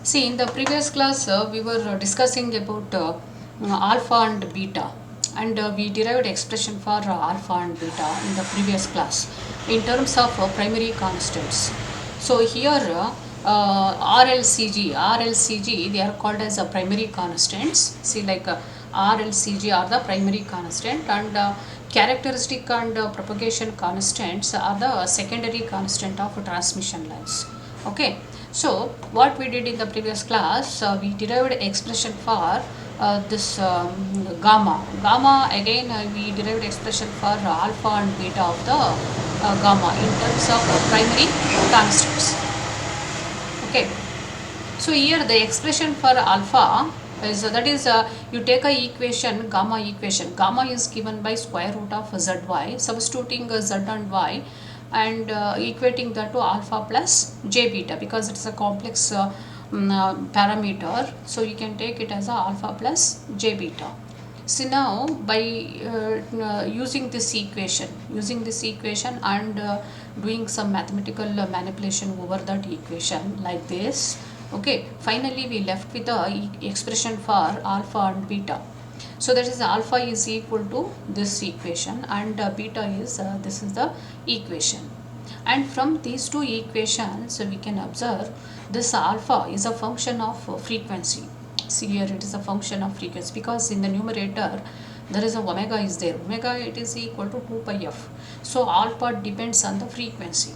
See, in the previous class, we were discussing about alpha and beta, and we derived expression for alpha and beta in the previous class in terms of primary constants. So here, RLCG, they are called as primary constants. See, like RLCG are the primary constant, and characteristic and propagation constants are the secondary constant of transmission lines. Okay, so what we did in the previous class, we derived expression for this gamma again, we derived expression for alpha and beta of the gamma in terms of primary constants. Okay, so here the expression for alpha is you take a equation, gamma is given by square root of zy, substituting z and y, and equating that to alpha plus j beta, because it is a complex parameter, so you can take it as a alpha plus j beta. So now by using this equation and doing some mathematical manipulation over that equation like this, okay, finally we left with the expression for alpha and beta. So that is alpha is equal to this equation, and beta is this is the equation. And from these two equations we can observe this alpha is a function of frequency. See here, it is a function of frequency, because in the numerator there is a omega is there. Omega, it is equal to 2 pi f. So alpha depends on the frequency,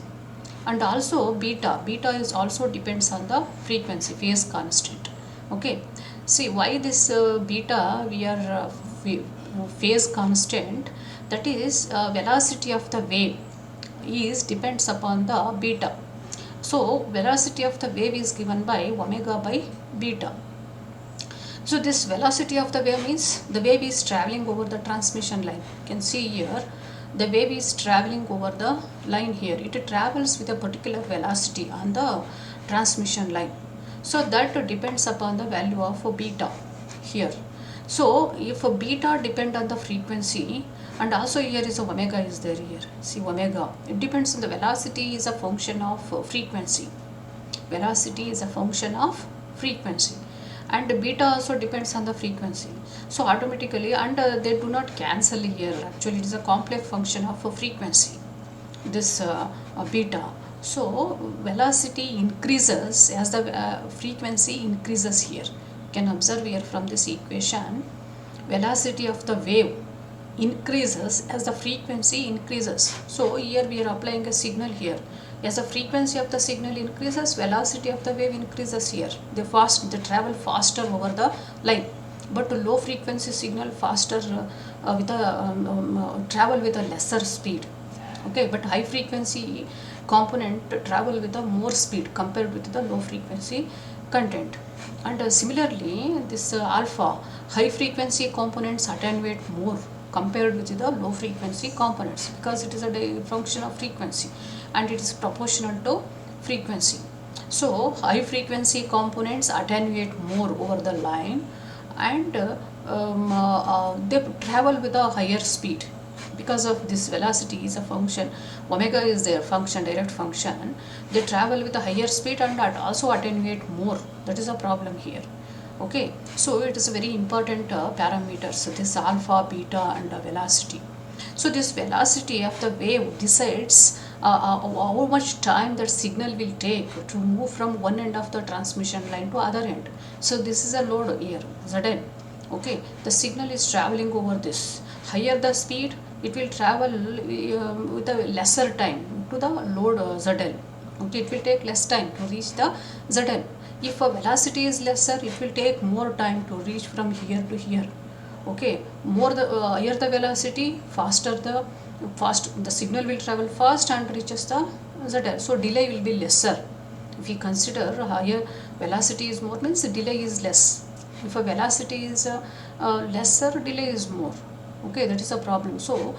and also beta is also depends on the frequency, phase constant. Okay, see why this beta we are phase constant, that is velocity of the wave is depends upon the beta. So velocity of the wave is given by omega by beta. So this velocity of the wave means the wave is traveling over the transmission line. You can see here the wave is traveling over the line here. It travels with a particular velocity on the transmission line. So that depends upon the value of beta here. So if beta depend on the frequency, and also here is a omega is there here. See omega, it depends on the velocity is a function of frequency. Velocity is a function of frequency, and beta also depends on the frequency. So automatically, and they do not cancel here. Actually, it is a complex function of frequency, this beta. So velocity increases as the frequency increases here. You can observe here from this equation, velocity of the wave increases as the frequency increases. So here we are applying a signal here. As the frequency of the signal increases, velocity of the wave increases here. They travel faster over the line. But low frequency signal faster with a travel with a lesser speed. Okay, but high frequency component travel with a more speed compared with the low frequency content. And similarly, this alpha, high frequency components attenuate more compared with the low frequency components, because it is a function of frequency and it is proportional to frequency. So high frequency components attenuate more over the line, and they travel with a higher speed, because of this velocity is a function, omega is their function, direct function. They travel with a higher speed and also attenuate more. That is a problem here. Okay, so it is a very important parameter. So this alpha, beta, and velocity. So this velocity of the wave decides how much time that signal will take to move from one end of the transmission line to other end. So this is a load here, Zn. Okay, the signal is traveling over this. Higher the speed, it will travel with a lesser time to the load Zl. Okay, it will take less time to reach the Zl. If a velocity is lesser, it will take more time to reach from here to here. Okay, more the higher the velocity, faster the signal will travel fast and reaches the ZL. So delay will be lesser. If we consider higher velocity is more, means delay is less. If a velocity is lesser, delay is more. Okay, that is a problem. So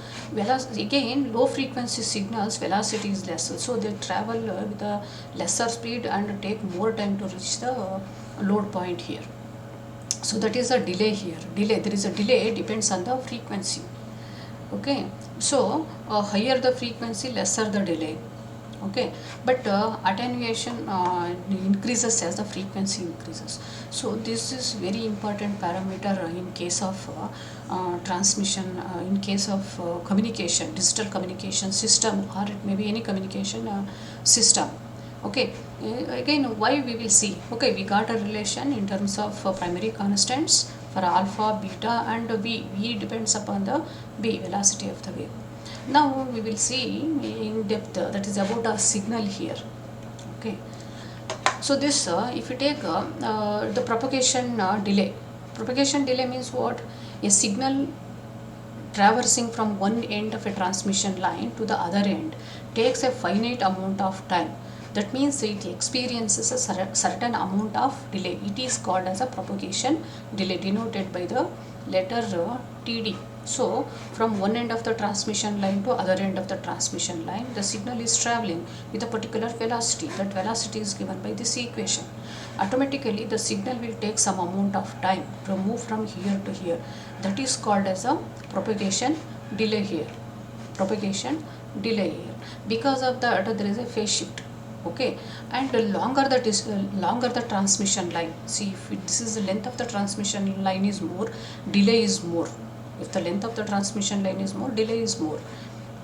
again, low frequency signals velocity is lesser, so they travel with a lesser speed and take more time to reach the load point here. So that is a delay here. There is a delay, depends on the frequency. Okay, so higher the frequency, lesser the delay. Okay, but attenuation increases as the frequency increases. So this is very important parameter in case of transmission, in case of communication, digital communication system, or it may be any communication system. Okay, again why we will see. Okay, we got a relation in terms of primary constants for alpha, beta, and v depends upon the v, velocity of the wave. Now we will see in depth that is about a signal here. Okay, so this if you take the propagation delay means what? A signal traversing from one end of a transmission line to the other end takes a finite amount of time. That means it experiences a certain amount of delay. It is called as a propagation delay, denoted by the letter TD. So from one end of the transmission line to other end of the transmission line, the signal is traveling with a particular velocity. That velocity is given by this equation. Automatically the signal will take some amount of time to move from here to here. That is called as a propagation delay here. Propagation delay here. Because of that there is a phase shift. Okay, and longer the transmission line. See, if this is the length of the transmission line is more, delay is more. If the length of the transmission line is more, delay is more.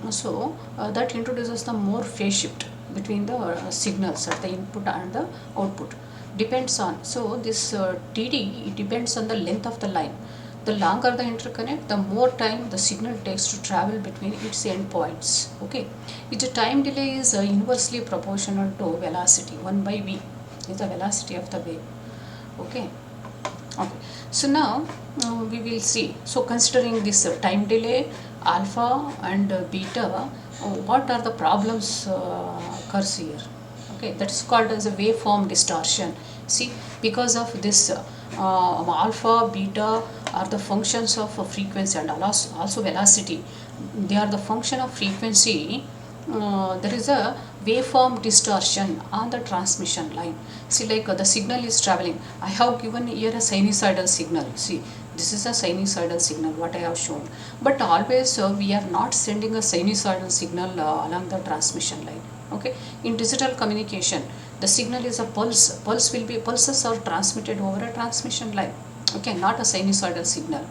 So that introduces the more phase shift between the signals at the input and the output. Depends on, so this TD, it depends on the length of the line. The longer the interconnect, the more time the signal takes to travel between its endpoints. Okay, its time delay is inversely proportional to velocity. 1 by v is the velocity of the wave. Okay. Okay, so now we will see. So considering this time delay, alpha and beta, what are the problems occurs here? Okay, that is called as a waveform distortion. See, because of this alpha, beta are the functions of frequency and also velocity. They are the function of frequency. There is a waveform distortion on the transmission line. See, like the signal is traveling. I have given here a sinusoidal signal. See, this is a sinusoidal signal what I have shown. But always we are not sending a sinusoidal signal along the transmission line. Okay, in digital communication, the signal is a pulse. Pulses are transmitted over a transmission line. Okay, not a sinusoidal signal,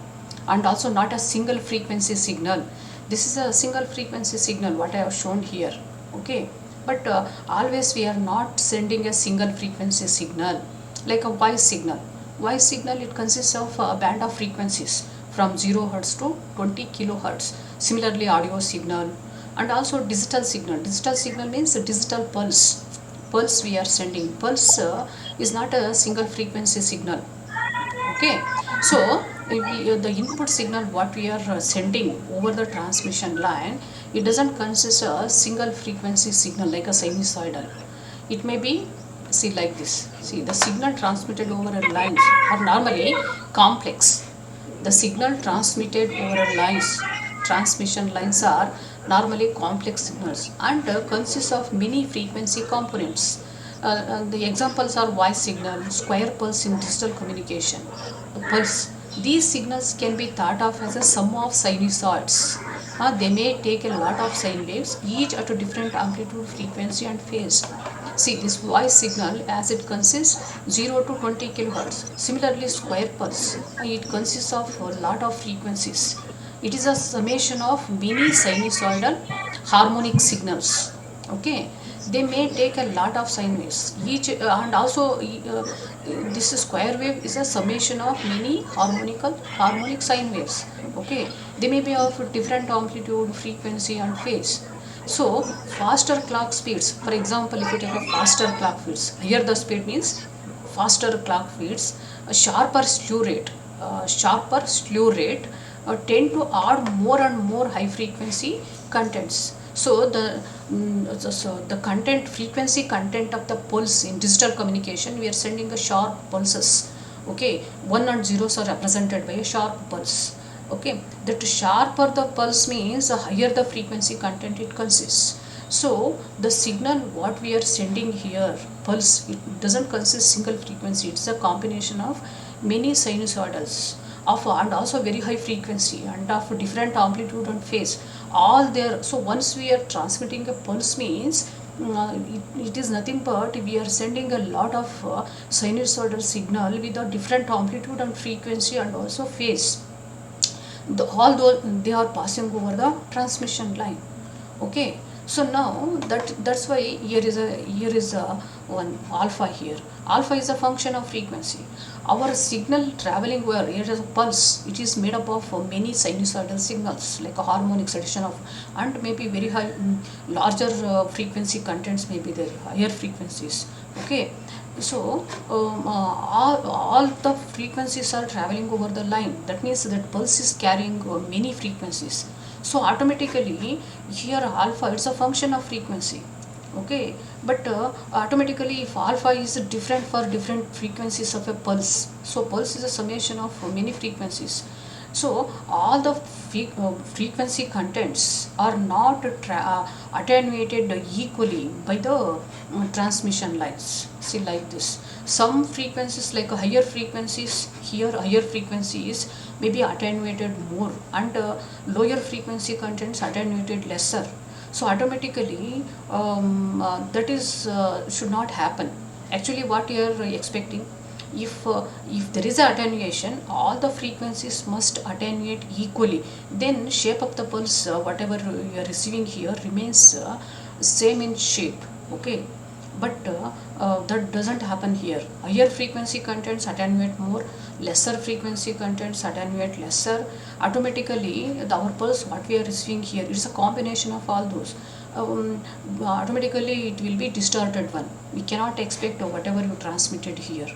and also not a single frequency signal. This is a single frequency signal what I have shown here. Okay, but always we are not sending a single frequency signal like a voice signal. Voice signal, it consists of a band of frequencies from 0 Hz to 20 kilohertz. Similarly, audio signal and also digital signal. Digital signal means a digital pulse. Pulse we are sending. Pulse is not a single frequency signal. Okay, so the input signal what we are sending over the transmission line, it doesn't consist of a single frequency signal like a sinusoidal. It may be, see, like this. See, the signal transmitted over a lines are normally complex. The signal transmitted over a lines, transmission lines are normally complex signals and consist of many frequency components. The examples are voice signal, square pulse in digital communication. The pulse. These signals can be thought of as a sum of sinusoids. They may take a lot of sine waves, each at a different amplitude, frequency, and phase. See, this voice signal, as it consists 0 to 20 kilohertz. Similarly, square pulse, it consists of a lot of frequencies. It is a summation of many sinusoidal harmonic signals. Okay, they may take a lot of sine waves. Each and also this square wave is a summation of many harmonic sine waves. Okay, they may be of different amplitude, frequency, and phase. So faster clock speeds, for example, if you take a faster clock speeds, here the speed means faster clock speeds, a sharper slew rate, tend to add more and more high frequency contents. So the content, frequency content of the pulse in digital communication, we are sending a sharp pulses. Okay, 1 and 0s are represented by a sharp pulse. Okay, that sharper the pulse means the higher the frequency content it consists. So the signal what we are sending here, pulse, it doesn't consist single frequency. It's a combination of many sinusoidals of and also very high frequency and of different amplitude and phase, all there. So once we are transmitting a pulse means it is nothing but we are sending a lot of sinusoidal signal with a different amplitude and frequency and also phase. All those they are passing over the transmission line. Okay, so now that's why here is a one alpha here. Alpha is a function of frequency. Our signal traveling where it is a pulse, it is made up of many sinusoidal signals like a harmonic addition of, and maybe very high larger frequency contents may be there, higher frequencies. Okay, so all the frequencies are traveling over the line. That means that pulse is carrying many frequencies. So automatically here alpha, it's a function of frequency. Okay, but automatically if alpha is different for different frequencies of a pulse, so pulse is a summation of many frequencies. So all the frequency contents are not attenuated equally by the transmission lines. See like this, some frequencies like higher frequencies, here higher frequencies may be attenuated more, and lower frequency contents attenuated lesser. So automatically that is should not happen. Actually what you are expecting, if there is a attenuation, all the frequencies must attenuate equally, then shape of the pulse whatever you are receiving here remains same in shape. Okay, but that doesn't happen here. Higher frequency contents attenuate more, lesser frequency contents attenuate lesser. Automatically our pulse what we are receiving here, it's a combination of all those. Automatically it will be distorted one. We cannot expect whatever you transmitted here.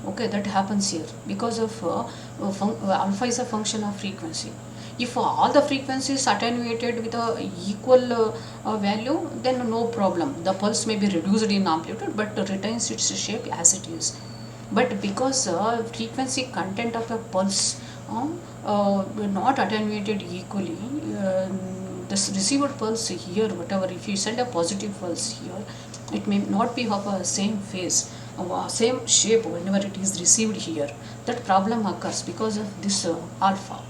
Okay, that happens here because of alpha is a function of frequency. If all the frequencies attenuated with a equal value, then no problem, the pulse may be reduced in amplitude but retains its shape as it is. But because frequency content of a pulse not attenuated equally, this received pulse here, whatever, if you send a positive pulse here, it may not be of a same phase, same shape whenever it is received here. That problem occurs because of this alpha.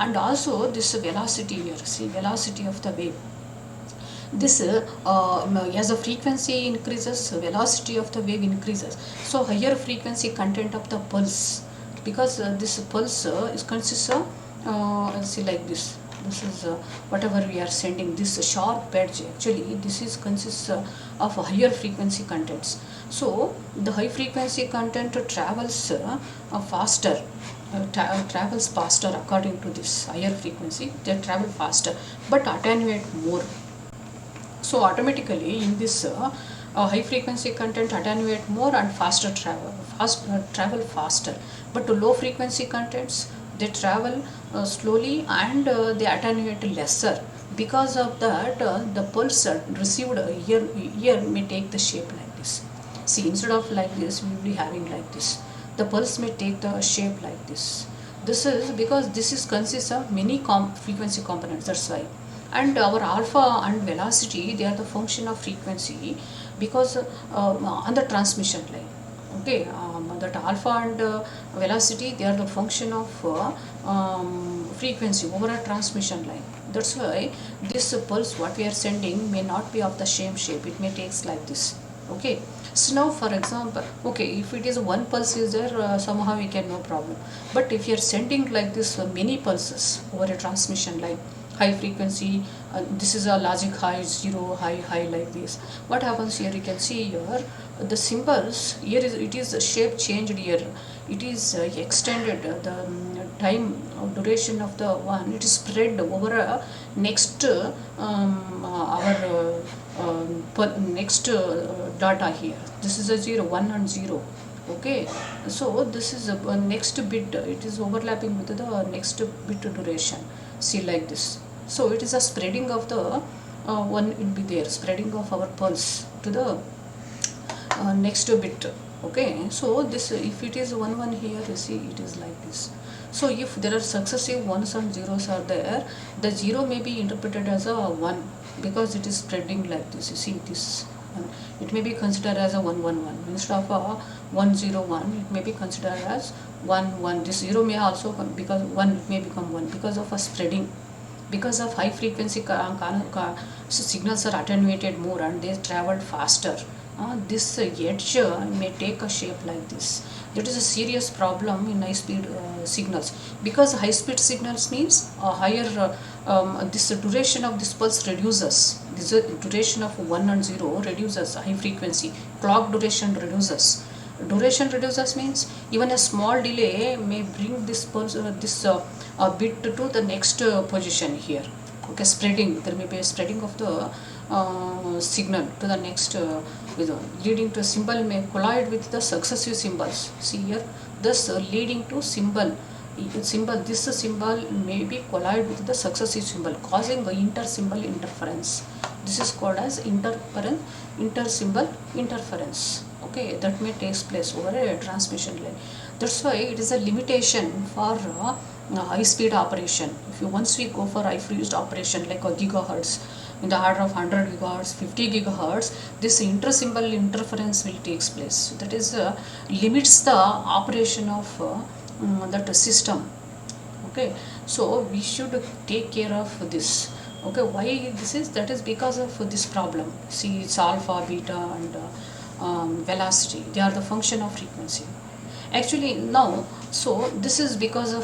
And also this velocity here, see velocity of the wave, this as the frequency increases, velocity of the wave increases. So higher frequency content of the pulse, because this pulse is consists of see like this is whatever we are sending, this sharp edge, actually this is consists of higher frequency contents. So the high frequency content travels faster, travels faster according to this higher frequency, they travel faster but attenuate more. So automatically in this high frequency content attenuate more and faster travel faster, but to low frequency contents they travel slowly and they attenuate lesser. Because of that the pulse received here may take the shape like this. See, instead of like this we will be having like this, the pulse may take the shape like this. This is because this is consists of many frequency components, that's why. And our alpha and velocity, they are the function of frequency, because on the transmission line. Okay, that alpha and velocity, they are the function of frequency over a transmission line. That's why this pulse what we are sending may not be of the same shape, it may takes like this. Okay, so now for example, okay, if it is one pulse is there, somehow we can no problem. But if you are sending like this many pulses over a transmission line, high frequency, this is a logic high, 0, high like this, what happens here, you can see here the symbols here is, it is shape changed here, it is extended, the time duration of the one, it is spread over a next our next data here. This is a 0, 1 and 0. Okay, so this is a next bit, it is overlapping with the next bit duration. See like this. So it is a spreading of the one will be there, spreading of our pulse to the next bit. Okay, so this if it is 1 here, you see it is like this. So if there are successive ones and zeros are there, the 0 may be interpreted as a 1 because it is spreading like this. You see it is it may be considered as a 111 instead of a 101, it may be considered as 11. This 0 may also come, because 1 it may become 1 because of a spreading. because of high frequency so signals are attenuated more and they travel faster. This edge may take a shape like this. That is a serious problem in high speed signals, because high speed signals means a higher this duration of this pulse reduces. This duration of 1 and 0 reduces. High frequency clock duration reduces. Duration reduces means even a small delay may bring this pulse bit to the next position here. Okay, spreading, there may be a spreading of the signal to the next leading to a symbol may collide with the successive symbols. See here, thus leading to this symbol may be collide with the successive symbol, causing the inter-symbol interference. This is called as inter-symbol interference. Okay, that may take place over a transmission line. That's why it is a limitation for high speed operation. If you once we go for high frequency operation like a gigahertz, in the order of 100 gigahertz, 50 gigahertz, this inter-symbol interference will take place. That is limits the operation of that system. Okay, so we should take care of this. Okay, why this is? That is because of this problem. See, it's alpha, beta, and velocity. They are the function of frequency. Actually, now, so this is because of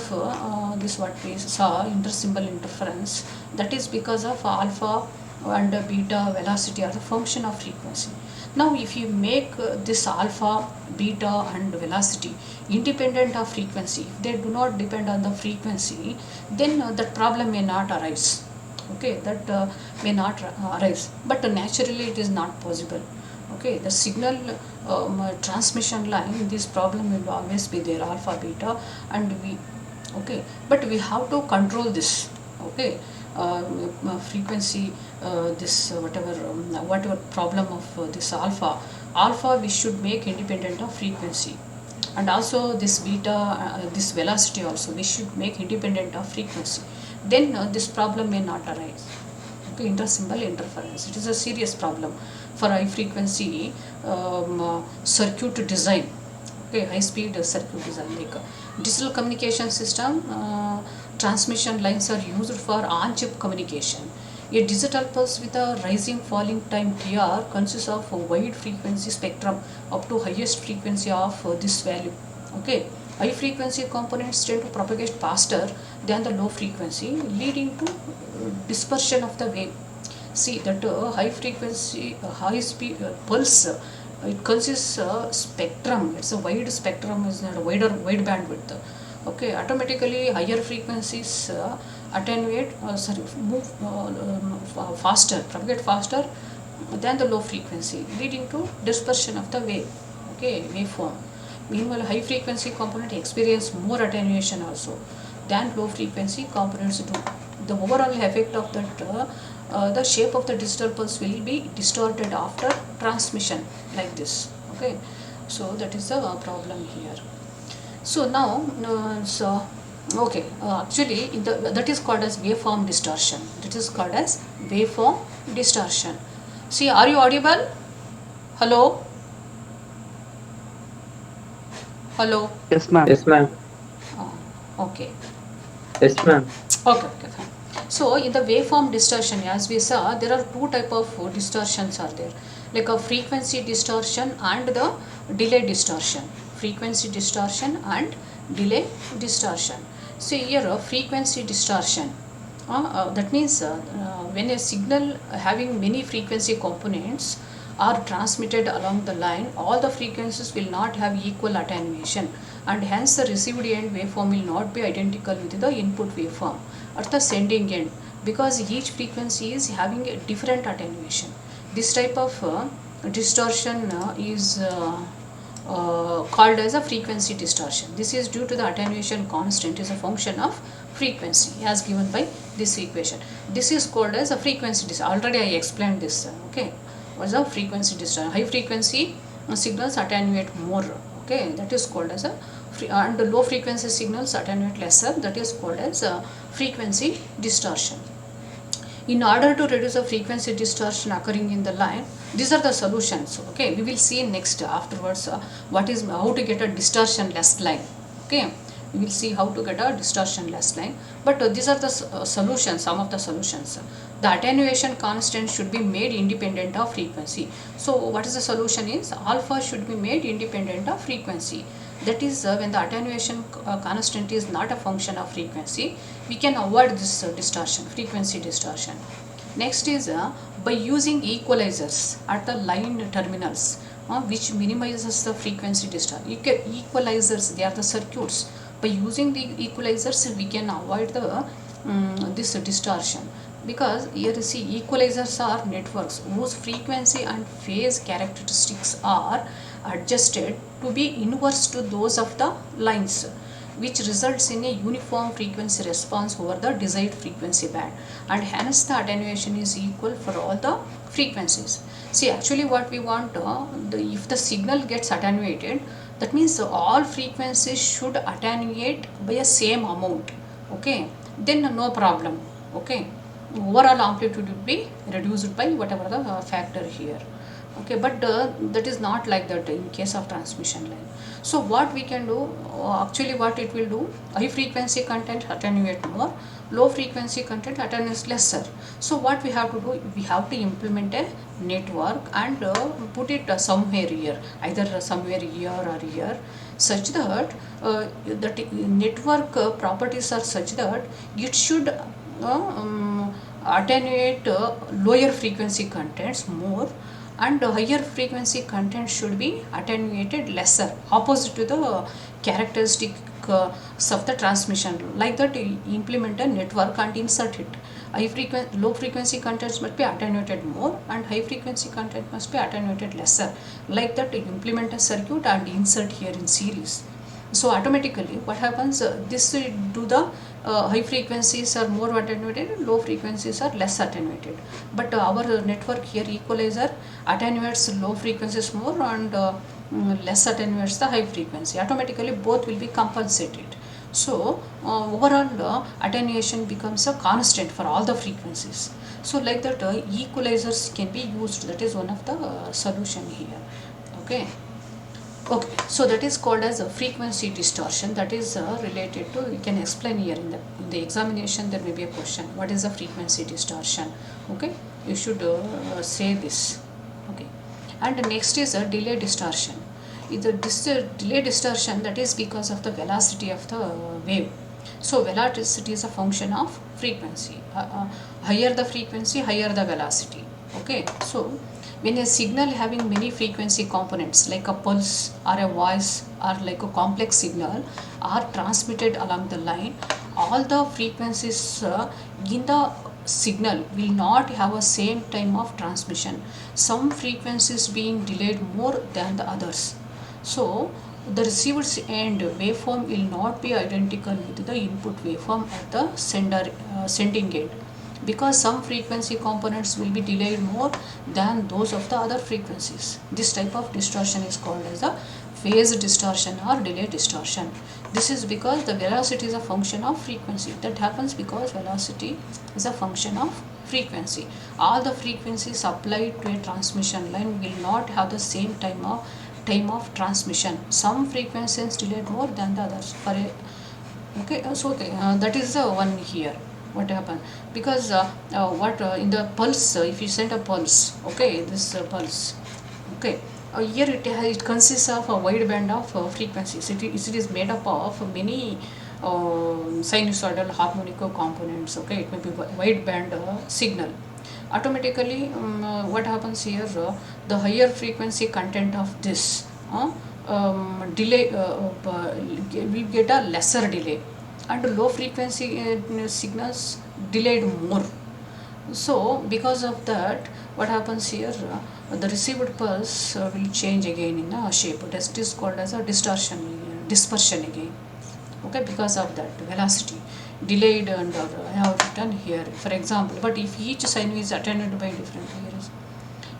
this what we saw, inter-symbol interference. That is because of alpha and beta velocity are the function of frequency. Now, if you make this alpha, beta, and velocity independent of frequency, if they do not depend on the frequency, then that problem may not arise. Okay, that may not arise, but naturally it is not possible. Okay, the signal transmission line, this problem will always be there, alpha, beta, and we. Okay, but we have to control this. Okay, frequency, this whatever problem of this alpha we should make independent of frequency, and also this beta, this velocity also we should make independent of frequency. Then this problem may not arise. Okay, inter-symbol interference, it is a serious problem for high frequency circuit design. Okay, high speed circuit design, like digital communication system transmission lines are used for on-chip communication. A digital pulse with a rising falling time TR consists of a wide frequency spectrum up to highest frequency of this value. Okay, high frequency components tend to propagate faster than the low frequency, leading to dispersion of the wave. See that high frequency, high speed pulse, it consists spectrum. It's a wide spectrum, is not a wide bandwidth. Okay, automatically higher frequencies attenuate, move faster, propagate faster than the low frequency, leading to dispersion of the wave. Okay, waveform. Meanwhile, high frequency component experience more attenuation also than low frequency components do. The overall effect of that the shape of the digital pulse will be distorted after transmission like this. Okay, so that is the problem here. So now okay, actually that is called as waveform distortion. That is called as waveform distortion. See, are you audible? Hello? Hello? Yes, ma'am. Yes, ma'am. Okay. Yes, ma'am. Okay, fine. So in the waveform distortion, as we saw, there are two type of distortions are there, like a frequency distortion and the delay distortion. Frequency distortion and delay distortion. So here frequency distortion, that means when a signal having many frequency components are transmitted along the line, all the frequencies will not have equal attenuation, and hence the received end waveform will not be identical with the input waveform at the sending end, because each frequency is having a different attenuation. This type of distortion is called as a frequency distortion. This is due to the attenuation constant is a function of frequency as given by this equation. This is called as a frequency distortion. Already I explained this. Okay, what's a frequency distortion? High frequency signals attenuate more. Okay, that is called as a and the low frequency signals attenuate lesser. That is called as a frequency distortion. In order to reduce the frequency distortion occurring in the line, these are the solutions. Okay, we will see next afterwards what is how to get a distortion less line. Okay, we will see how to get a distortion-less line. But these are the solutions, some of the solutions. The attenuation constant should be made independent of frequency. So what is the solution is alpha should be made independent of frequency. That is when the attenuation constant is not a function of frequency, we can avoid this distortion, frequency distortion. Next is by using equalizers at the line terminals, which minimizes the frequency distortion. Equalizers, they are the circuits. By using the equalizers, we can avoid the this distortion, because here you see equalizers are networks whose frequency and phase characteristics are adjusted to be inverse to those of the lines, which results in a uniform frequency response over the desired frequency band, and hence the attenuation is equal for all the frequencies. See, actually what we want, if the signal gets attenuated, that means all frequencies should attenuate by a same amount, okay, then no problem, okay, overall amplitude will be reduced by whatever the factor here, okay. But that is not like that in case of transmission line. So what we can do, actually what it will do, high frequency content attenuate more, low frequency content attenuates lesser. So what we have to do, we have to implement a network and put it somewhere here, either somewhere here or here, such that that network properties are such that it should attenuate lower frequency contents more, and higher frequency content should be attenuated lesser, opposite to the characteristic of the transmission. Like that, implement a network and insert it. Low frequency contents must be attenuated more, and high frequency content must be attenuated lesser. Like that, implement a circuit and insert here in series. So automatically what happens, this will do the high frequencies are more attenuated, low frequencies are less attenuated. But our network here equalizer attenuates low frequencies more and less attenuates the high frequency. Automatically both will be compensated. So overall attenuation becomes a constant for all the frequencies. So like that, equalizers can be used. That is one of the solution here, okay. Okay, so that is called as a frequency distortion. That is related to, you can explain here in the examination, there may be a question, what is a frequency distortion, okay, you should say this, okay. And next is a delay distortion. Delay distortion, that is because of the velocity of the wave. So velocity is a function of frequency. Higher the frequency, higher the velocity, okay. So when a signal having many frequency components like a pulse or a voice or like a complex signal are transmitted along the line, all the frequencies in the signal will not have a same time of transmission, some frequencies being delayed more than the others. So the receiver's end waveform will not be identical with the input waveform at the sending end, because some frequency components will be delayed more than those of the other frequencies. This type of distortion is called as a phase distortion or delay distortion. This is because the velocity is a function of frequency. That happens because velocity is a function of frequency. All the frequencies applied to a transmission line will not have the same time of transmission. Some frequencies delayed more than the others. That is the one here. What happened, because in the pulse, if you send a pulse, okay, this pulse, okay, here it consists of a wide band of frequencies. It is made up of many sinusoidal harmonic components, okay. It may be wide band signal. Automatically what happens here, the higher frequency content of this delay we get a lesser delay, and low frequency signals delayed more. So because of that, what happens here, the received pulse will change again in a shape. That is called as a dispersion again, okay, because of that velocity delayed. And I have written here, for example, but if each sign is attenuated by different layers,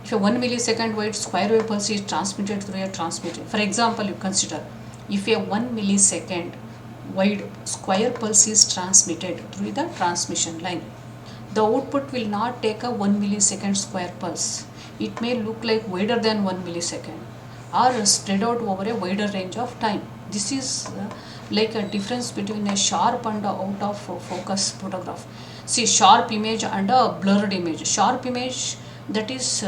if a 1 millisecond wide square wave pulse is transmitted through a transmitter, for example, you consider if a 1 millisecond wide square pulse is transmitted through the transmission line, the output will not take a 1 millisecond square pulse. It may look like wider than 1 millisecond or spread out over a wider range of time. This is like a difference between a sharp and a out of focus photograph. See, sharp image and a blurred image. Sharp image, that is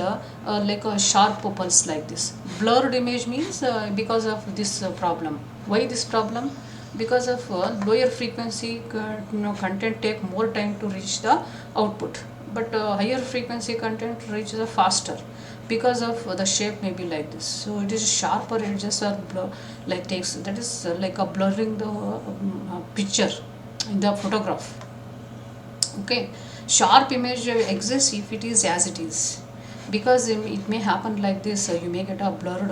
like a sharp pulse like this. Blurred image means because of this problem. Why this problem? Because of lower frequency content take more time to reach the output, but higher frequency content reaches faster because of the shape may be like this. So it is sharper edges are blur, like takes, that is like a blurring the picture in the photograph. Okay, sharp image exists if it is as it is, because it may happen like this, you may get a blurred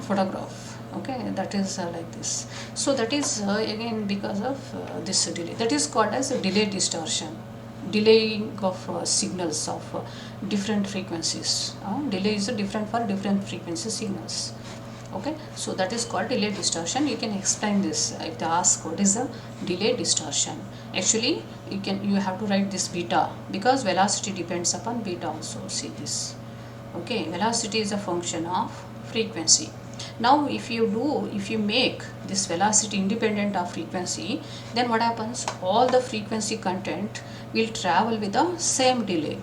photograph. Okay, that is like this. So that is again because of this delay, that is called as a delay distortion, delaying of signals of different frequencies. Delay is different for different frequency signals. Okay, so that is called delay distortion. You can explain this if they ask what is the delay distortion. Actually, you have to write this beta, because velocity depends upon beta also. See this. Okay, velocity is a function of frequency. Now if you make this velocity independent of frequency, then what happens? All the frequency content will travel with the same delay.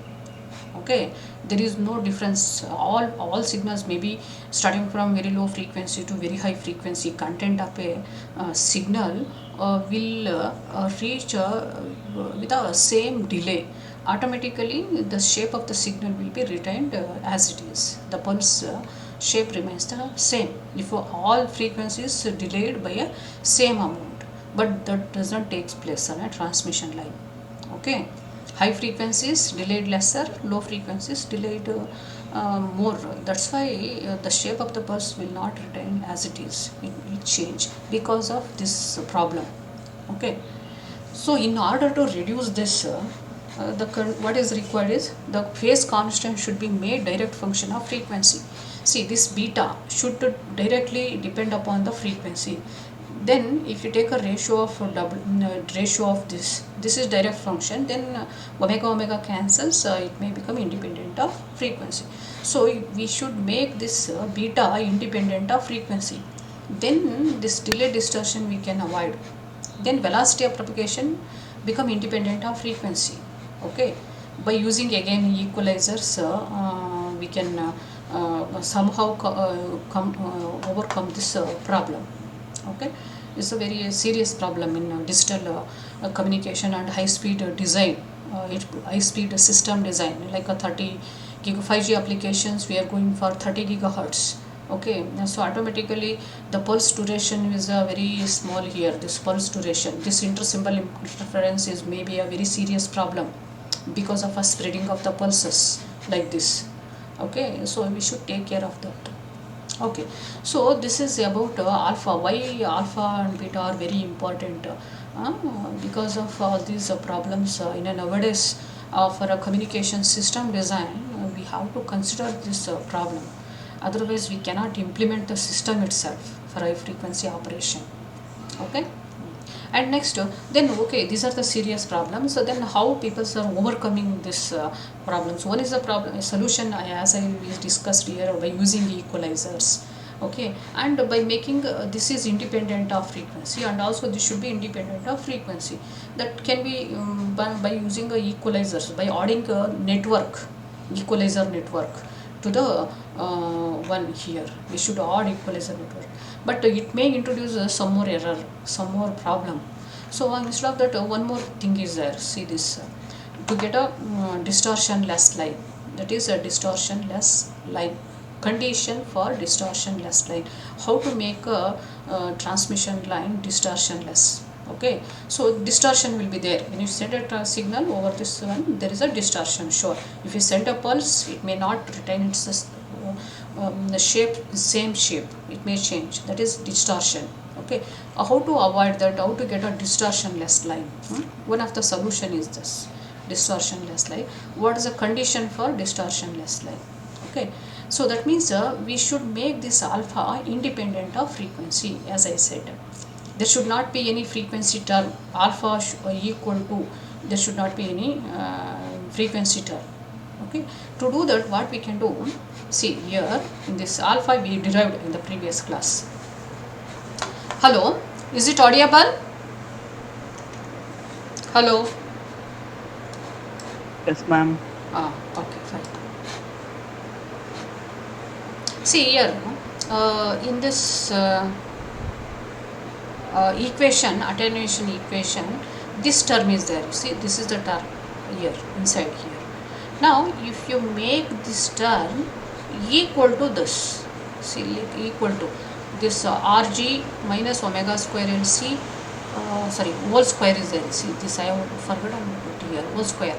Okay, there is no difference. All signals may be starting from very low frequency to very high frequency. Content of a signal will reach with the same delay. Automatically the shape of the signal will be retained as it is. The pulse shape remains the same if all frequencies delayed by a same amount, but that does not take place on a transmission line. Okay, high frequencies delayed lesser, low frequencies delayed more. That's why the shape of the pulse will not retain as it is. It will change because of this problem. Okay, so in order to reduce this what is required is the phase constant should be made direct function of frequency. See, this beta should directly depend upon the frequency. Then if you take a ratio of ratio of this is direct function, then omega cancels, it may become independent of frequency. So we should make this beta independent of frequency, then this delay distortion we can avoid. Then velocity of propagation become independent of frequency. Okay, by using again equalizers we can somehow overcome this problem. Okay, it's a very serious problem in digital communication and high speed design, high speed system design, like a 30 gig 5G applications we are going for 30 gigahertz. Okay, so automatically the pulse duration is very small here. This pulse duration, this intersymbol interference is maybe a very serious problem because of a spreading of the pulses like this. Okay, so we should take care of that. Okay, so this is about alpha. Why alpha and beta are very important? Because of all these problems in a nowadays for a communication system design, we have to consider this problem. Otherwise, we cannot implement the system itself for high frequency operation. Okay, and next then, okay, these are the serious problems. So then how people are overcoming this problems? One is the problem solution, as I discussed here, by using equalizers. Okay, and by making this is independent of frequency, and also this should be independent of frequency. That can be by using equalizers, by adding a network, equalizer network to the one here. We should add equalizer network, but it may introduce some more error, some more problem. So instead of that, one more thing is there. See this, to get a distortion less line, that is a distortion less line, condition for distortion less line. How to make a transmission line distortion less? Okay, so distortion will be there when you send a signal over this one. There is a distortion, sure. If you send a pulse, it may not retain its the shape, same shape, it may change. That is distortion. Okay, how to avoid that? How to get a distortion less line? One of the solution is this distortion less line. What is the condition for distortion less line? Okay, so that means we should make this alpha independent of frequency. As I said, there should not be any frequency term. Alpha equal to, there should not be any frequency term. Okay, to do that, what we can do, see here in this alpha we derived in the previous class. Hello, Is it audible? Hello. Yes, ma'am. Okay, fine. See here, in this equation, attenuation equation, this term is there. You see, this is the term here, inside here. Now, if you make this term equal to this, see, equal to this Rg minus omega square LC, whole square is there. See, this I have forgotten to put here, whole square.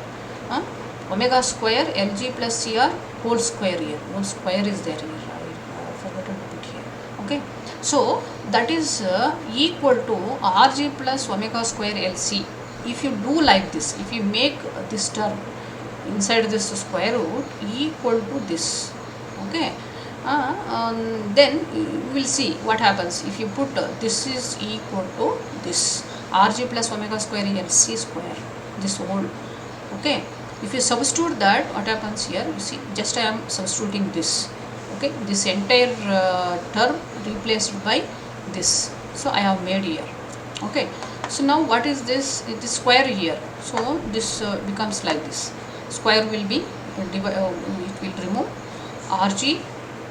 Omega square Lg plus Cr whole square here. Whole square is there here. I forgotten to put here. Okay. So that is equal to Rg plus omega square Lc. If you do like this, if you make this term inside this square root equal to this, okay, then you will see what happens if you put this is equal to this Rg plus omega square Lc square, this whole, okay. If you substitute that, what happens here, you see, just I am substituting this, okay, this entire term replaced by this, so I have made here, okay. So now what is this? It is square here, so this becomes like this, square will be it will remove Rg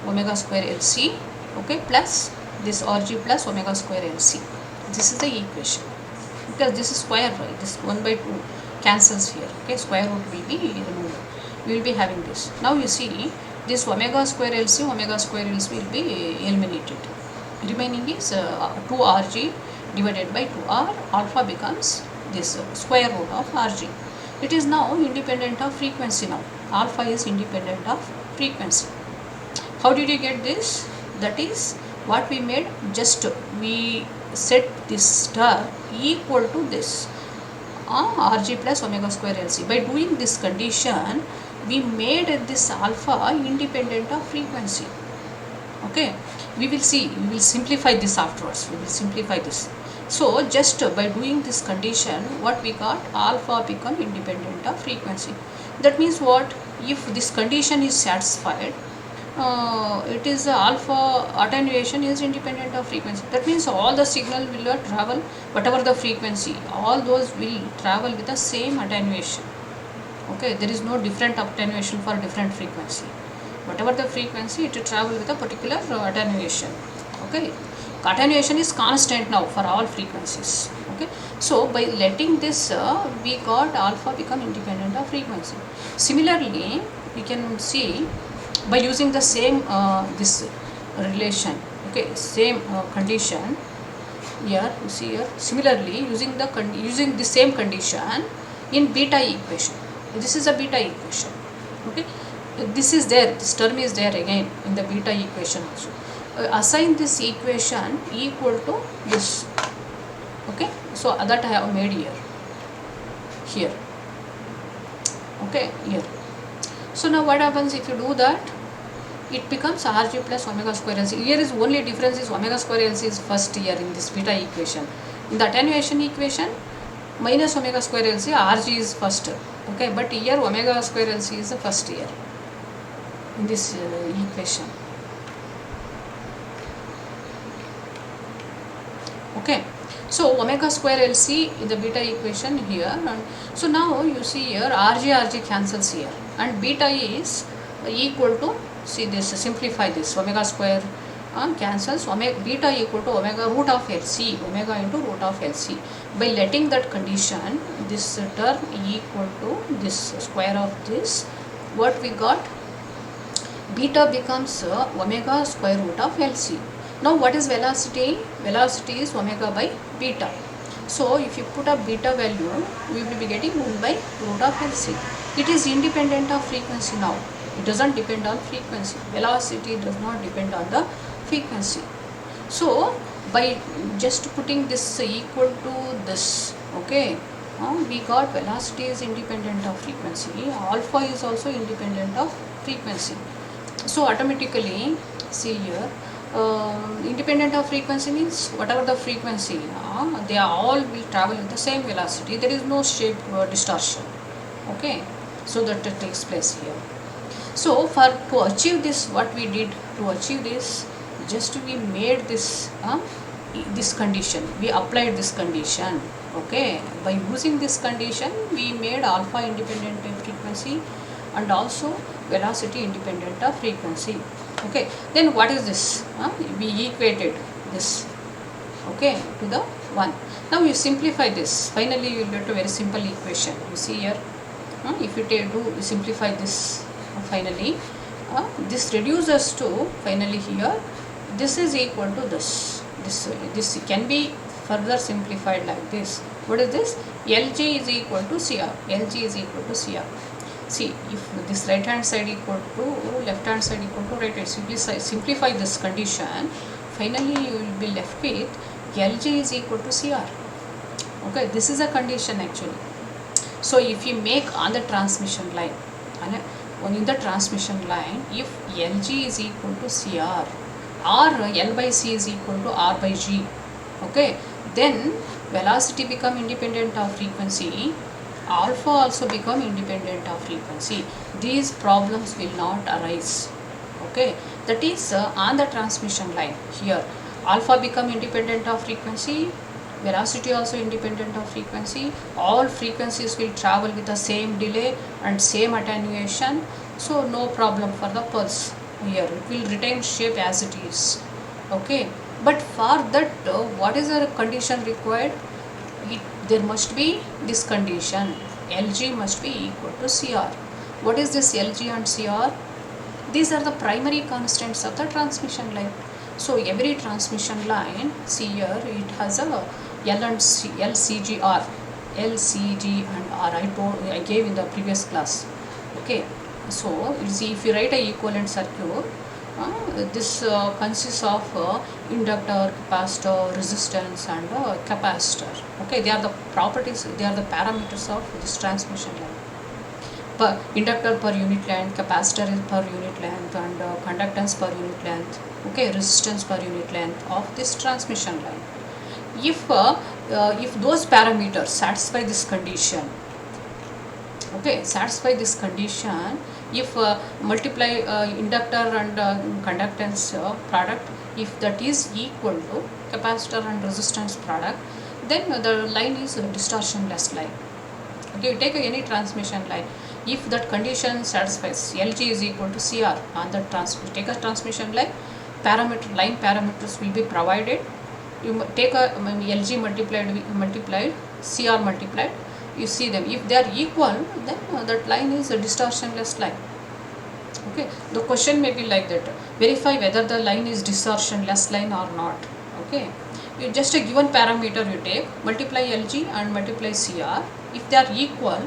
omega square Lc, okay, plus this Rg plus omega square Lc. This is the equation, because this is square, right? This 1 by 2 cancels here, okay, square root will be removed. We will be having this. Now you see, this omega square Lc will be eliminated. Remaining is 2Rg divided by 2R. Alpha becomes this square root of Rg. It is now independent of frequency now. Alpha is independent of frequency. How did you get this? That is what we made. Just we set this term equal to this Rg plus omega square Lc. By doing this condition, we made this alpha independent of frequency. Okay, we will see, we will simplify this afterwards. We will simplify this. So just by doing this condition, what we got, alpha become independent of frequency. That means what? If this condition is satisfied, it is alpha attenuation is independent of frequency. That means all the signal will not travel whatever the frequency, all those will travel with the same attenuation. Okay, there is no different attenuation for different frequency. Whatever the frequency, it will travel with a particular attenuation. Okay, attenuation is constant now for all frequencies. Okay, so by letting this, we got alpha become independent of frequency. Similarly, we can see by using the same this relation, okay, same condition here. You see here, similarly using the same condition in beta equation. This is a beta equation, okay. This is there, this term is there again in the beta equation also. Assign this equation equal to this, okay. So that I have made here, okay, here. So now what happens if you do that? It becomes Rg plus omega square Lc. Here is only difference is omega square Lc is first here in this beta equation. In the attenuation equation, minus omega square Lc, Rg is first, okay. But here omega square Lc is the first here in this equation, okay. So omega square Lc in the beta equation here, and so now you see here Rg cancels here, and beta is equal to, see this, simplify this, omega square cancels, omega beta equal to omega root of Lc, omega into root of Lc. By letting that condition, this term equal to this square of this, what we got, beta becomes omega square root of Lc. Now what is velocity? Velocity is omega by beta. So if you put a beta value, we will be getting 1 by root of Lc. It is independent of frequency now. It doesn't depend on frequency. Velocity does not depend on the frequency. So by just putting this equal to this, okay, we got velocity is independent of frequency. Alpha is also independent of frequency. So automatically, see here, independent of frequency means whatever the frequency, they are all will travel with the same velocity. There is no shape distortion, okay. So that takes place here. So to achieve this, what we did to achieve this, just we made this this condition, we applied this condition. Okay, by using this condition we made alpha independent of frequency and also velocity independent of frequency. Okay, then what is this? We equated this, okay, to the 1. Now you simplify this, finally you will get a very simple equation. You see here, if you simplify this, finally this reduces to, finally here, this is equal to this. This can be further simplified like this. What is this? Lg is equal to Cr. Lg is equal to Cr. See, if this right hand side equal to left hand side equal to right hand, simplify this condition, finally you will be left with Lg is equal to Cr. Okay, this is a condition actually. So if you make on the transmission line, in the transmission line, if Lg is equal to Cr or L by C is equal to R by G, okay, then velocity become independent of frequency, alpha also become independent of frequency. These problems will not arise. Okay, that is on the transmission line. Here alpha become independent of frequency, velocity also independent of frequency, all frequencies will travel with the same delay and same attenuation, so no problem for the pulse. Here it will retain shape as it is. Okay, but for that what is the condition required? There must be this condition, Lg must be equal to Cr. What is this Lg and Cr? These are the primary constants of the transmission line. So every transmission line, see here, it has a L and C, LCGR, LCG and R. I gave in the previous class. Okay, so if you write a equivalent circuit, this consists of inductor, capacitor, resistance and capacitor. Okay, they are the properties, they are the parameters of this transmission line. Inductor per unit length, capacitor is per unit length and conductance per unit length, okay, resistance per unit length of this transmission line. If those parameters satisfy this condition, okay, satisfy this condition, if multiply inductor and conductance product, if that is equal to capacitor and resistance product, then the line is a distortionless line. Okay, you take any transmission line, if that condition satisfies, Lg is equal to Cr on the take a transmission line, line parameters will be provided. You take a Lg multiplied Cr multiplied, you see them, if they are equal, then that line is a distortionless line. Okay, the question may be like that, verify whether the line is distortionless line or not. Okay, you just a given parameter you take, multiply Lg and multiply Cr, if they are equal,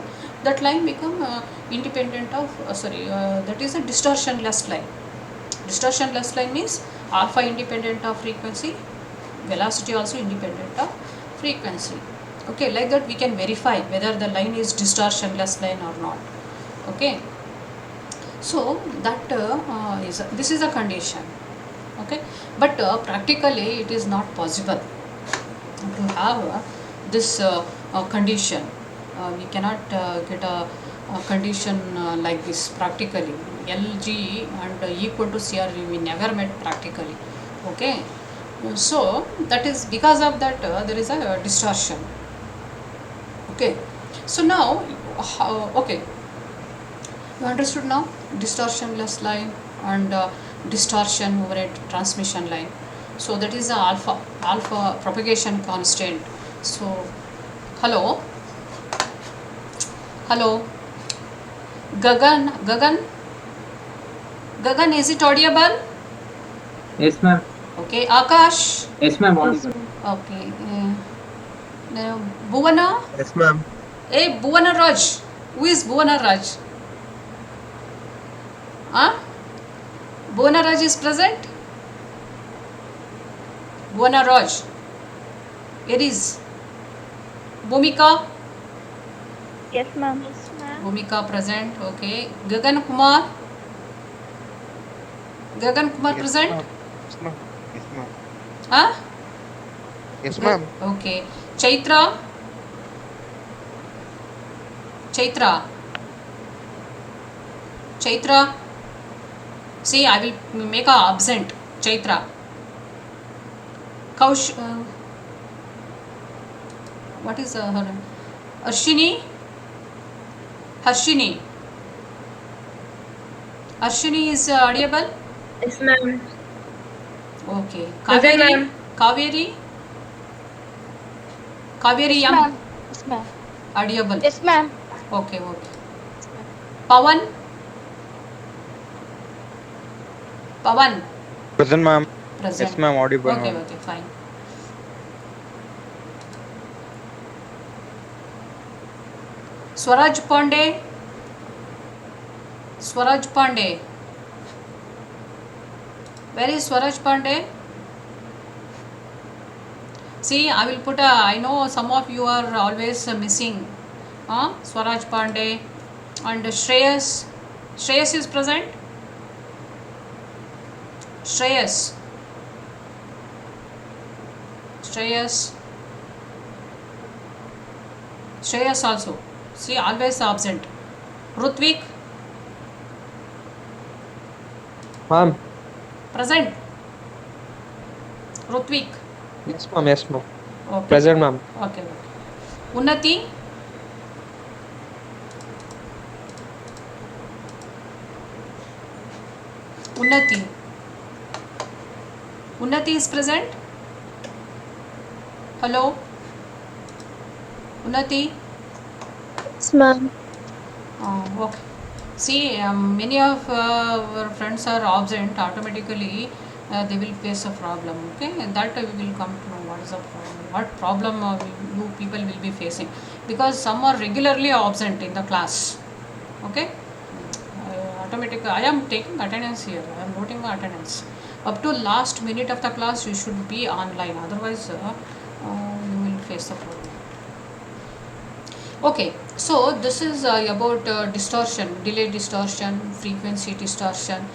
that line become independent of that is a distortionless line. Distortionless line means alpha independent of frequency, velocity also independent of frequency. Okay, like that we can verify whether the line is distortionless line or not. Okay, so that this is a condition. Okay, but practically it is not possible to have this condition. We cannot get a condition like this practically. Lg and equal to Cr we never met practically. Okay, so that is because of that there is a distortion. Okay, so now okay, you understood now distortionless line and distortion over a transmission line. So that is the alpha propagation constant. So hello Gagan, is it audible? Yes, ma'am. Okay, Akash. Yes, ma'am. Audible. Okay, Bhuvana. Yes, ma'am. Hey, Bhuvana Raj. Who is Bhuvana Raj? Bhuvana Raj is present? Bhuvana Raj. Here is Bhumika. Yes, ma'am. Bhumika present. Okay. Gagan Kumar. Present? Yes, ma'am. Yes, ma'am. Huh? Yes, ma'am. Okay. Chaitra. See, I will make a absent. Chaitra. Kaush, what is her name? Arshini? Harshini. Arshini is audible? Yes, ma'am. Okay. Present, Kaveri? ma'am. Kaveri? Kaveri Yes, young? ma'am. Yes, ma'am. Audible. Yes, ma'am. Okay, okay. Pawan? Pawan? Present, ma'am. Present. Yes, ma'am. Audible, Okay, ma'am. okay, fine. Swaraj Pandey? Swaraj Pandey. Where is Swaraj Pandey? See, I will put a, I know some of you are always missing. Swaraj Pandey and Shreyas. Shreyas is present? Shreyas. Shreyas. Shreyas also. See, always absent. Rutvik? Ma'am. Present. Rutvik. Yes, ma'am. Yes, ma'am. Okay. Present, ma'am. Okay. Unnati? Unnati. Unnati is present? Hello? Unnati? Yes, ma'am. Okay. See, many of our friends are absent. Automatically, they will face a problem. Okay, and that we will come to know what is the problem, what problem you people will be facing, because some are regularly absent in the class. Okay, automatically I am taking attendance here. I am noting the attendance. Up to last minute of the class, you should be online. Otherwise, you will face the problem. Okay, so this is about distortion, delay distortion, frequency distortion.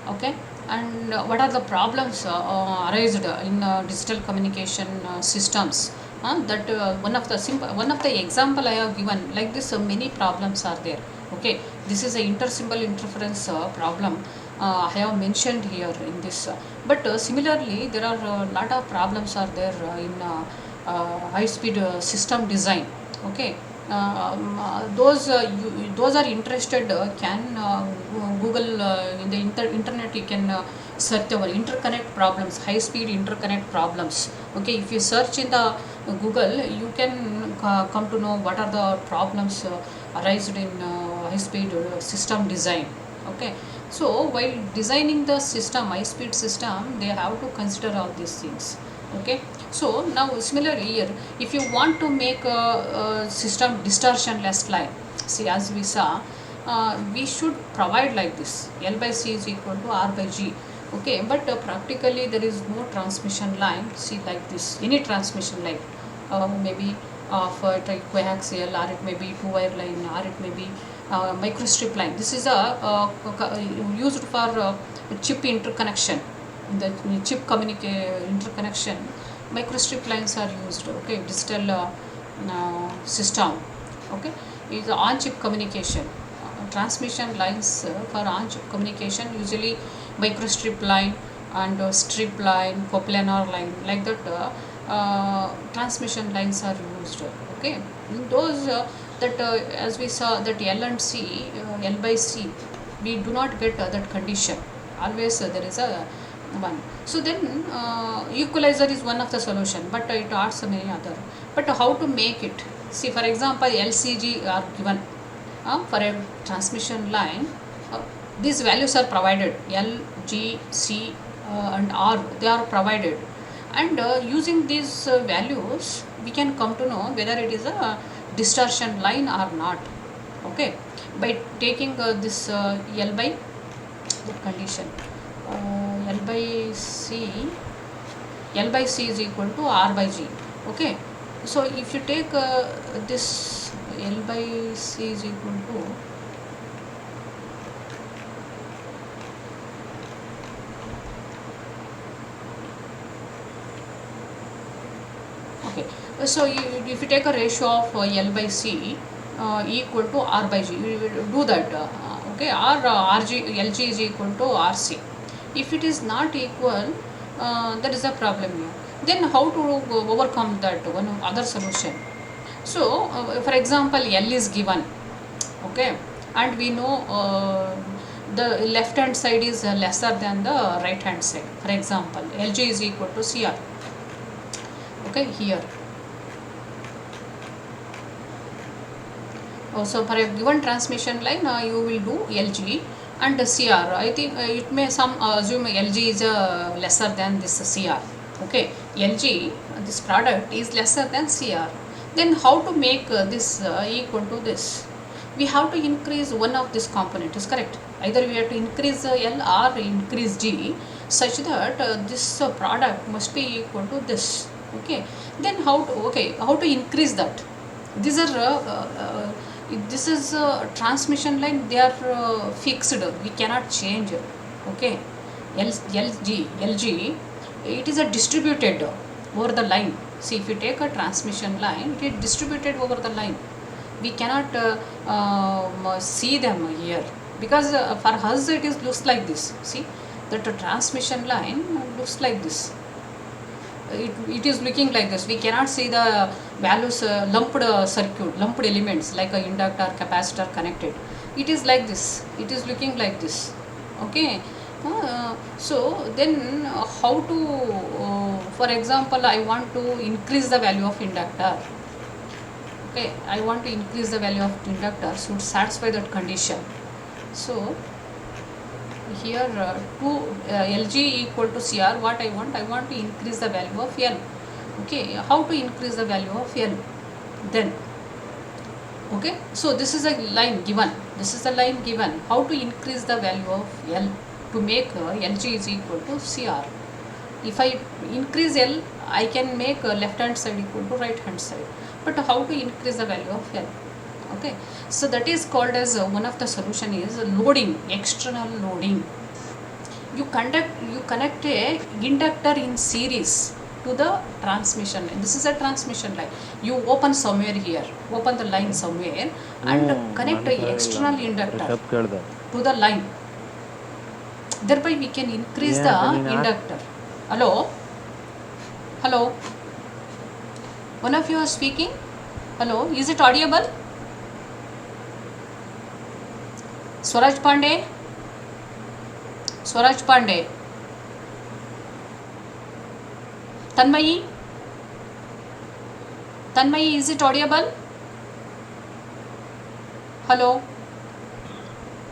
Okay, and what are the problems arised in digital communication systems? That one of the example I have given, like this, many problems are there. Okay, this is a intersymbol interference problem. I have mentioned here in this, but similarly there are a lot of problems are there in high speed system design. Okay, those are interested can Google in the internet. You can search our interconnect problems, high speed interconnect problems. Okay, if you search in the Google, you can come to know what are the problems arised in high speed system design. Okay, so while designing the system, high speed system, they have to consider all these things. Okay, so now similarly here, if you want to make a system distortionless line, see, as we saw, we should provide like this: L by C is equal to R by G. Okay, but practically there is no transmission line. See, like this, any transmission line, maybe of coaxial, or it may be two-wire line, or it may be microstrip line. This is used for chip interconnection. The chip interconnection, microstrip lines are used. Okay, digital system. Okay, is on chip communication. Transmission lines for on chip communication, usually microstrip line and strip line, coplanar line, like that. Transmission lines are used. Okay, those that as we saw, that L and C, L by C, we do not get that condition. Always there is a one. So then equalizer is one of the solution, but it adds many other. But how to make it? See, for example, LCG are given for a transmission line. These values are provided, L, G, C and R, they are provided, and using these values we can come to know whether it is a distortion line or not. Okay, by taking this L by the condition, L by C is equal to R by G. Okay, so if you take this L by C is equal to, okay, so if you take a ratio of L by C equal to R by G, you will do that. Okay, or RG, LG is equal to RC. If it is not equal, That is a problem here. Then how to overcome that one other solution? So for example, L is given, okay, and we know the left hand side is lesser than the right hand side. For example, Lg is equal to Cr, okay, here. So for a given transmission line, you will do Lg and Cr. I think it may some assume Lg is lesser than this Cr. Okay, Lg, this product is lesser than Cr. Then how to make this equal to this? We have to increase one of this component, is correct. Either we have to increase L or increase G such that this product must be equal to this. Okay, then how to increase that? These are this is transmission line, they are fixed, we cannot change. Okay, Lg, it is a distributed over the line. See, if you take a transmission line, it is distributed over the line. We cannot see them here because for us it is looks like this. See, that transmission line looks like this. It is looking like this. We cannot see the values lumped circuit, lumped elements like a inductor, capacitor connected. It is like this. It is looking like this. Okay. So then how to, for example, I want to increase the value of inductor. Okay, I want to increase the value of inductor should satisfy that condition. So here to Lg equal to Cr, what I want to increase the value of L. Okay, how to increase the value of L then? Okay, so this is a line given, how to increase the value of L to make Lg is equal to Cr. If I increase L, I can make left hand side equal to right hand side, but how to increase the value of L? Okay, so that is called as one of the solution is loading, external loading. You connect a inductor in series to the transmission line. This is a transmission line. You open somewhere here, open the line somewhere and connect a external inductor to the line. Thereby we can increase the inductor. Hello? One of you are speaking? Hello, is it audible? Swaraj Pandey? Tanmayi, is it audible? Hello?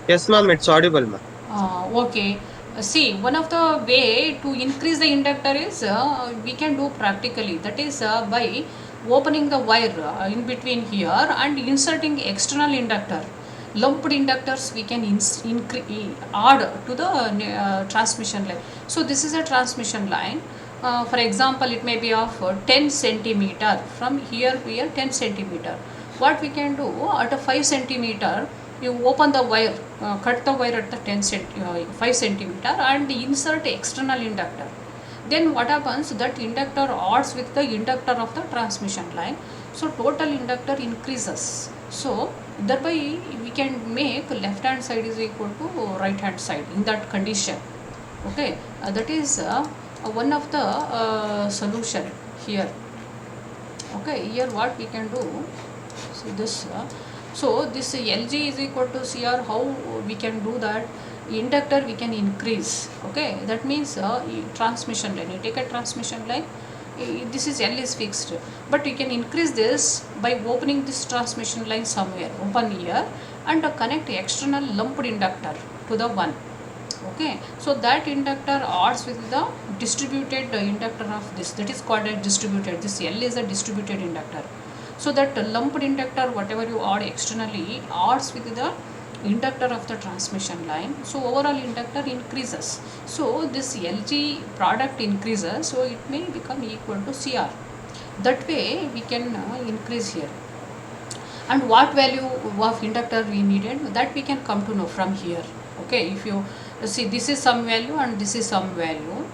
Yes, ma'am, it's audible, ma'am. Okay. See, one of the way to increase the inductor is we can do practically. That is by opening the wire in between here and inserting external inductor. Lumped inductors we can add to the transmission line. So this is a transmission line. For example, it may be of 10 centimeter. From here we are 10 centimeter. What we can do at a 5 centimeter, you open the wire, cut the wire at the 5 centimeter and insert external inductor. Then what happens, that inductor adds with the inductor of the transmission line. So total inductor increases. So thereby we can make left hand side is equal to right hand side in that condition. Okay, that is one of the solution here. Okay, here what we can do, so this Lg is equal to Cr. How we can do that? Inductor we can increase. Okay, that means transmission line, you take a transmission line, this is L is fixed, but you can increase this by opening this transmission line somewhere, open here and connect external lumped inductor to the one. Okay, so that inductor adds with the distributed inductor of this, that is called a distributed. This L is a distributed inductor. So that lumped inductor, whatever you add externally, adds with the inductor of the transmission line. So overall inductor increases. So this Lg product increases, so it may become equal to Cr. That way we can increase here. And what value of inductor we needed, that we can come to know from here. Okay, if you see this is some value and this is some value.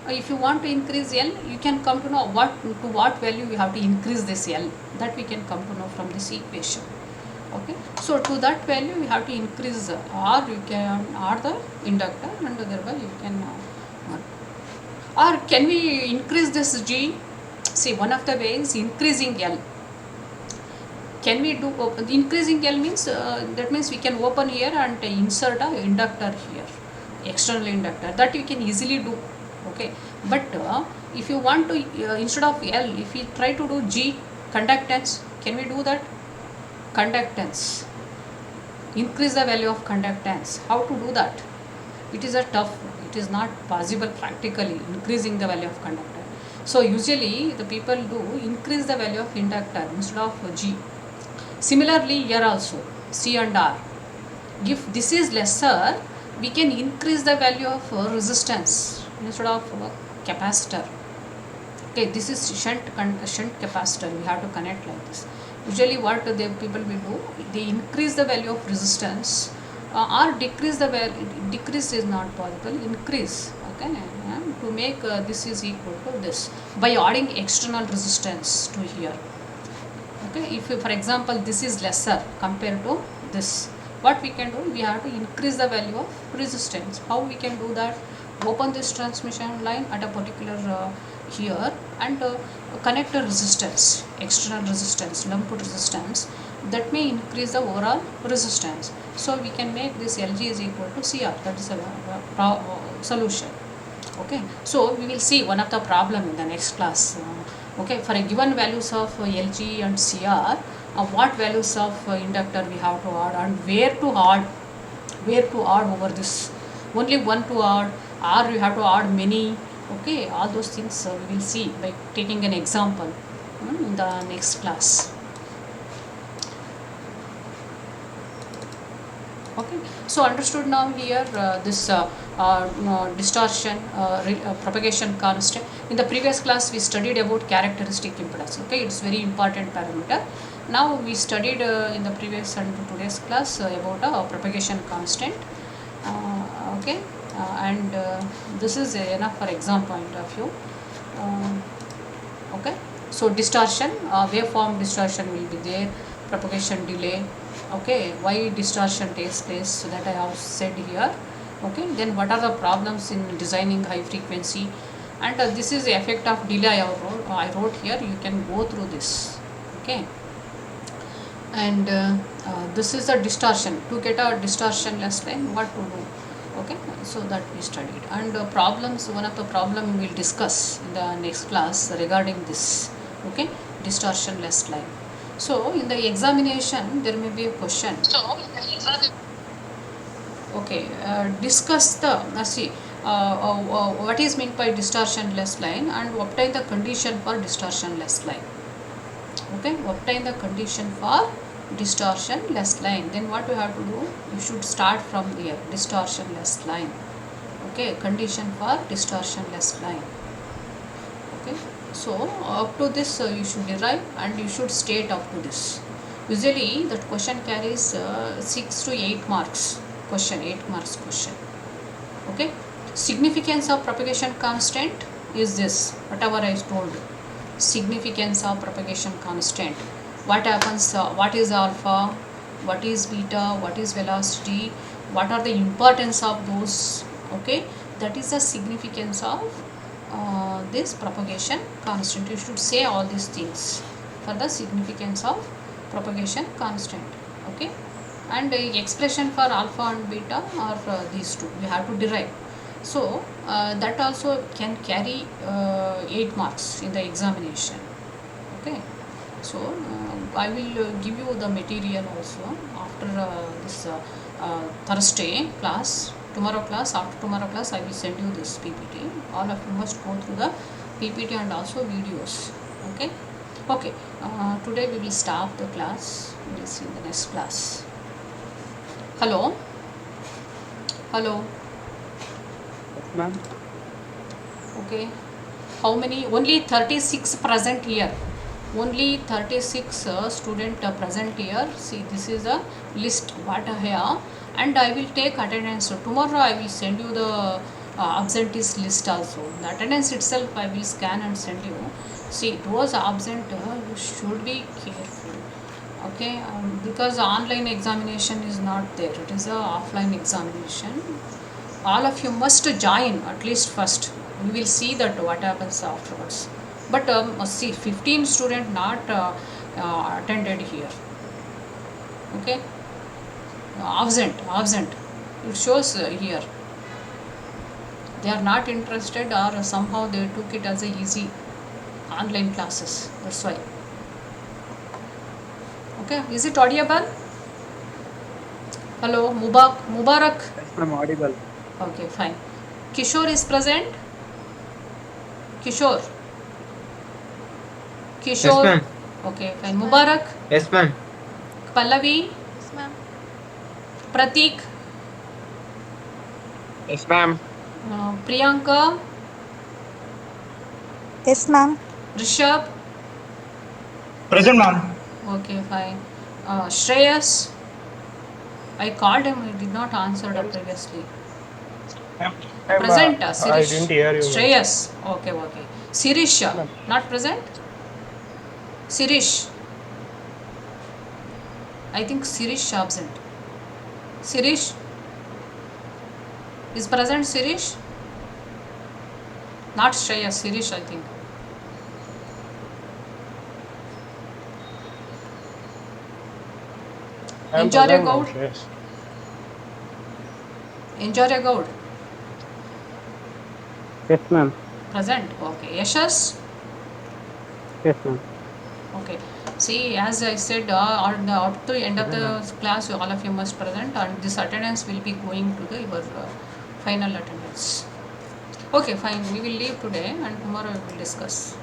If you want to increase L, you can come to know to what value you have to increase this L. That we can come to know from this equation. Okay, so to that value we have to increase or you can add the inductor and thereby you can Or can we increase this G? See, one of the ways increasing L. Can we do increasing L means that means we can open here and insert a inductor here, external inductor, that you can easily do. Okay, but if you want to instead of L, if we try to do G, conductance, can we do that? Conductance, increase the value of conductance. How to do that? It is a tough, it is not possible practically increasing the value of conductor. So usually the people do increase the value of inductor instead of G. Similarly here also, C and R. If this is lesser, we can increase the value of resistance instead of capacitor. Okay, this is shunt capacitor, we have to connect like this. Usually what the people will do, they increase the value of resistance or decrease the value. Decrease is not possible, increase. Okay, to make this is equal to this by adding external resistance to here. Okay, if for example this is lesser compared to this, what we can do, we have to increase the value of resistance. How we can do that? Open this transmission line at a particular here and connect a resistance, external resistance, lumped resistance, that may increase the overall resistance. So we can make this Lg is equal to Cr, that is a solution. Okay, so we will see one of the problem in the next class. Okay, for a given values of Lg and Cr, what values of inductor we have to add and where to add over this. Only one to add, or you have to add many. Okay, all those things we will see by taking an example in the next class. Okay, so understood now here this distortion propagation constant. In the previous class we studied about characteristic impedance. Okay, it's very important parameter. Now we studied in the previous and today's class about propagation constant. Okay, and this is enough for exam point of view. Okay, so distortion, waveform distortion will be there, propagation delay. Okay, why distortion takes place, so that I have said here. Okay, then what are the problems in designing high frequency, and this is the effect of delay I wrote here. You can go through this. Okay, and this is a distortion. To get a distortionless line, what to do? Okay, so that we studied, and problems, one of the problem we will discuss in the next class regarding this. Okay, distortionless line. So in the examination there may be a question. Okay, discuss the what is meant by distortionless line and obtain the condition for distortionless line. Okay, obtain the condition for distortionless line. Then what you have to do, you should start from here, distortionless line. Okay, condition for distortionless line. Okay, so up to this you should derive and you should state up to this. Usually that question carries 6 to 8 marks question, 8 marks question. Okay, significance of propagation constant is this, whatever I told. Significance of propagation constant, what happens, what is alpha, what is beta, what is velocity, what are the importance of those. Okay, that is the significance of this propagation constant. You should say all these things for the significance of propagation constant. Okay, and expression for alpha and beta are these two we have to derive. So that also can carry 8 marks in the examination. Okay, so I will give you the material also after this Thursday class. Tomorrow class, after tomorrow class I will send you this PPT. All of you must go through the PPT and also videos. Okay, okay, today we will stop the class. We will see in the next class. Hello, hello. Yes, ma'am. Okay, how many? Only 36 present here. Only 36 student present here. See, this is a list what I have, and I will take attendance. So tomorrow I will send you the absentees list also. The attendance itself I will scan and send you. See, those absent you should be careful. Okay, because online examination is not there. It is a offline examination. All of you must join at least first. We will see that what happens afterwards. But see, 15 student not attended here. Okay, absent. It shows here. They are not interested, or somehow they took it as a easy online classes. That's why. Okay, is it audible? Hello, Mubarak. Yes, ma'am. Audible. Okay, fine. Kishore is present. Kishore. Yes, ma'am. Okay, fine. Mubarak. Yes, ma'am. Pallavi. Yes, ma'am. Pratik. Yes, ma'am. Priyanka. Yes, ma'am. Rishabh. Present, ma'am. Okay, fine. Shreyas. I called him, he did not answer previously. Present, Sirish. I didn't hear you. Shreyas. Okay. Sirish, not present? Sirish. I think Sirish absent. Sirish. Is present Sirish? Not Shreyas, Sirish, I think. Enjoy a goat. Enjoy a goat. Yes, ma'am. Present. Okay. Yashas. Yes, ma'am. Okay. See, as I said, up to end of the class, all of you must present, and this attendance will be going to the your final attendance. Okay, fine. We will leave today, and tomorrow we will discuss.